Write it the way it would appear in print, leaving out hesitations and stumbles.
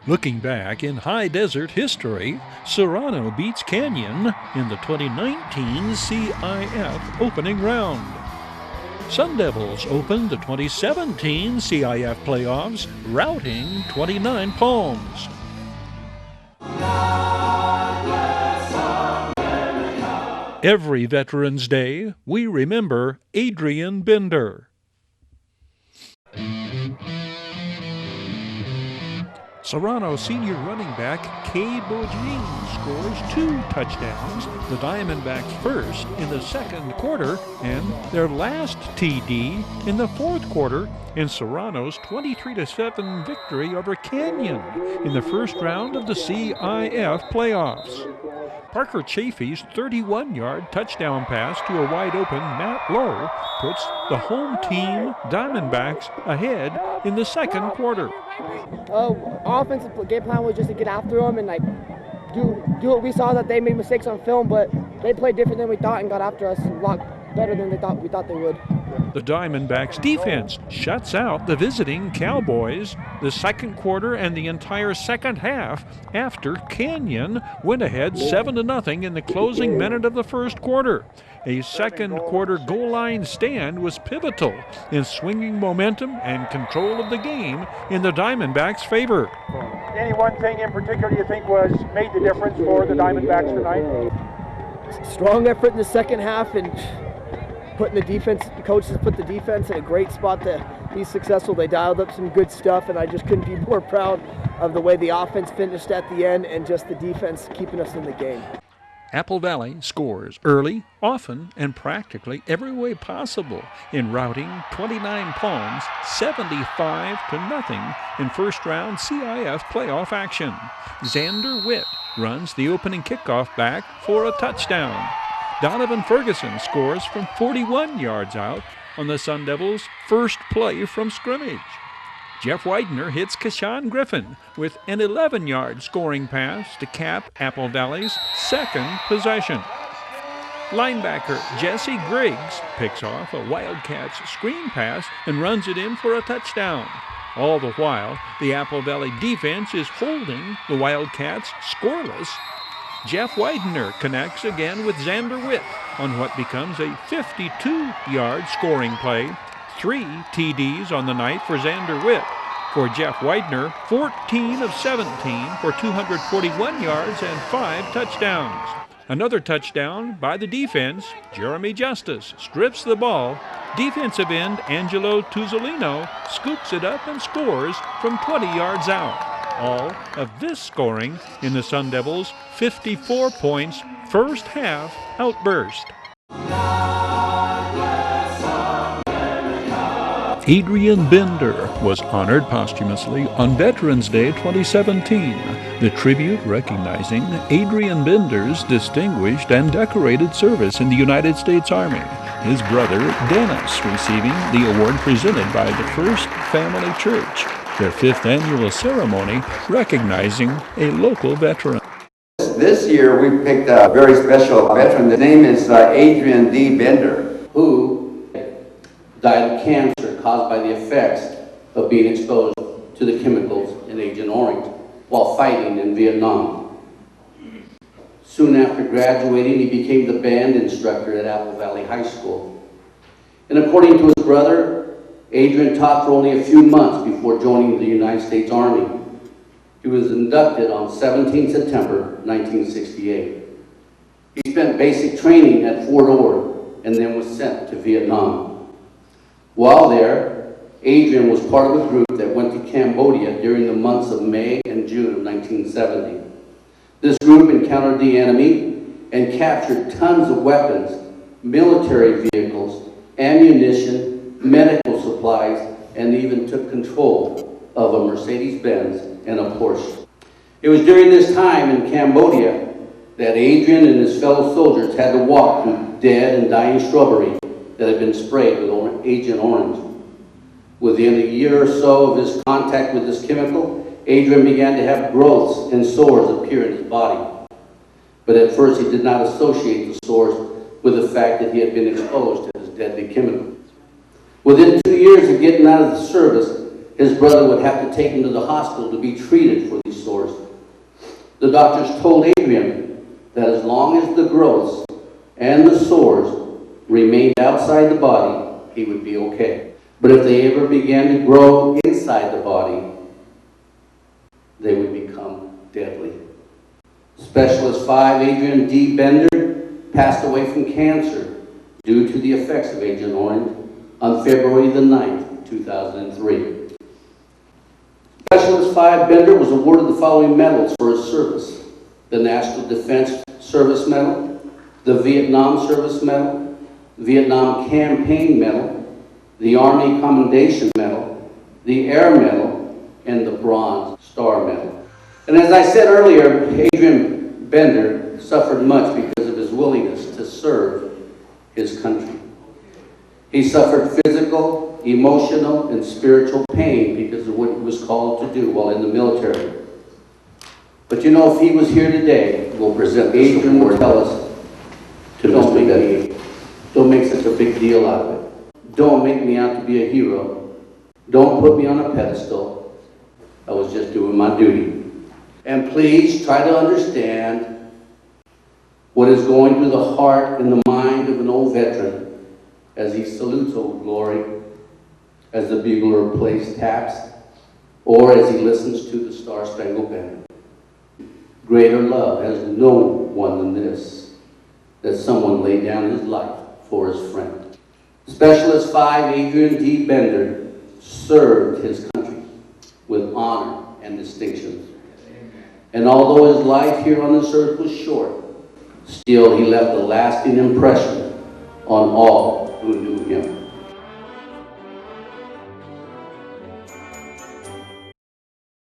Looking back in high desert history, Serrano beats Canyon in the 2019 CIF opening round. Sun Devils opened the 2017 CIF playoffs, routing 29 Palms. Every Veterans Day, we remember Adrian Bender. Serrano senior running back Cade Bojin scores 2 touchdowns, the Diamondbacks first in the second quarter and their last TD in the fourth quarter in Serrano's 23-7 victory over Canyon in the first round of the CIF playoffs. Parker Chaffee's 31-yard touchdown pass to a wide-open Matt Lowe puts the home team Diamondbacks ahead in the second quarter. Our offensive game plan was just to get after them and do what we saw that they made mistakes on film, but they played different than we thought and got after us a lot better than we thought they would. The Diamondbacks defense shuts out the visiting Cowboys the second quarter and the entire second half after Canyon went ahead 7-0 in the closing minute of the first quarter. A second quarter goal line stand was pivotal in swinging momentum and control of the game in the Diamondbacks' favor. Any one thing in particular you think made the difference for the Diamondbacks tonight? Strong effort in the second half and putting the coaches put the defense in a great spot to be successful. They dialed up some good stuff, and I just couldn't be more proud of the way the offense finished at the end and just the defense keeping us in the game. Apple Valley scores early, often, and practically every way possible in routing 29 Palms 75-0 in first-round CIF playoff action. Xander Witt runs the opening kickoff back for a touchdown. Donovan Ferguson scores from 41 yards out on the Sun Devils' first play from scrimmage. Jeff Widener hits Kashawn Griffin with an 11-yard scoring pass to cap Apple Valley's second possession. Linebacker Jesse Griggs picks off a Wildcats screen pass and runs it in for a touchdown. All the while, the Apple Valley defense is holding the Wildcats scoreless. Jeff Widener connects again with Xander Witt on what becomes a 52-yard scoring play. 3 TDs on the night for Xander Witt. For Jeff Widener, 14 of 17 for 241 yards and 5 touchdowns. Another touchdown by the defense. Jeremy Justice strips the ball. Defensive end Angelo Tuzzolino scoops it up and scores from 20 yards out. All of this scoring in the Sun Devils' 54 points first half outburst. Adrian Bender was honored posthumously on Veterans Day 2017, the tribute recognizing Adrian Bender's distinguished and decorated service in the United States Army. His brother, Dennis, receiving the award presented by the First Family Church, their 5th annual ceremony recognizing a local veteran. This year we picked a very special veteran. His name is Adrian D. Bender, who died of cancer caused by the effects of being exposed to the chemicals in Agent Orange while fighting in Vietnam. Soon after graduating, he became the band instructor at Apple Valley High School. And according to his brother, Adrian taught for only a few months before joining the United States Army. He was inducted on 17 September 1968. He spent basic training at Fort Ord and then was sent to Vietnam. While there, Adrian was part of a group that went to Cambodia during the months of May and June of 1970. This group encountered the enemy and captured tons of weapons, military vehicles, ammunition, medical supplies, and even took control of a Mercedes-Benz and a Porsche. It was during this time in Cambodia that Adrian and his fellow soldiers had to walk through dead and dying shrubbery that had been sprayed with Agent Orange. Within a year or so of his contact with this chemical, Adrian began to have growths and sores appear in his body. But at first he did not associate the sores with the fact that he had been exposed to this deadly chemical. Within 2 years of getting out of the service, his brother would have to take him to the hospital to be treated for these The doctors told Adrian that as long as the growths and the sores remained outside the body, he would be okay. But if they ever began to grow inside the body, they would become deadly. Specialist 5, Adrian D. Bender, passed away from cancer due to the effects of Agent Orange on February the 9th, 2003. Specialist 5 Bender was awarded the following medals for his service: the National Defense Service Medal, the Vietnam Service Medal, Vietnam Campaign Medal, the Army Commendation Medal, the Air Medal, and the Bronze Star Medal. And as I said earlier, Adrian Bender suffered much because of his willingness to serve his country. He suffered physical, emotional, and spiritual pain because of what he was called to do while in the military. But you know, if he was here today, we'll present Adrian will tell us to Mr. Bender. Don't make such a big deal out of it. Don't make me out to be a hero. Don't put me on a pedestal. I was just doing my duty. And please try to understand what is going through the heart and the mind of an old veteran as he salutes Old Glory, as the bugler plays taps, or as he listens to the Star-Spangled Banner. Greater love has no one than this, that someone laid down his life for his friend. Specialist 5, Adrian D. Bender, served his country with honor and distinction. And although his life here on this earth was short, still he left a lasting impression on all who knew him.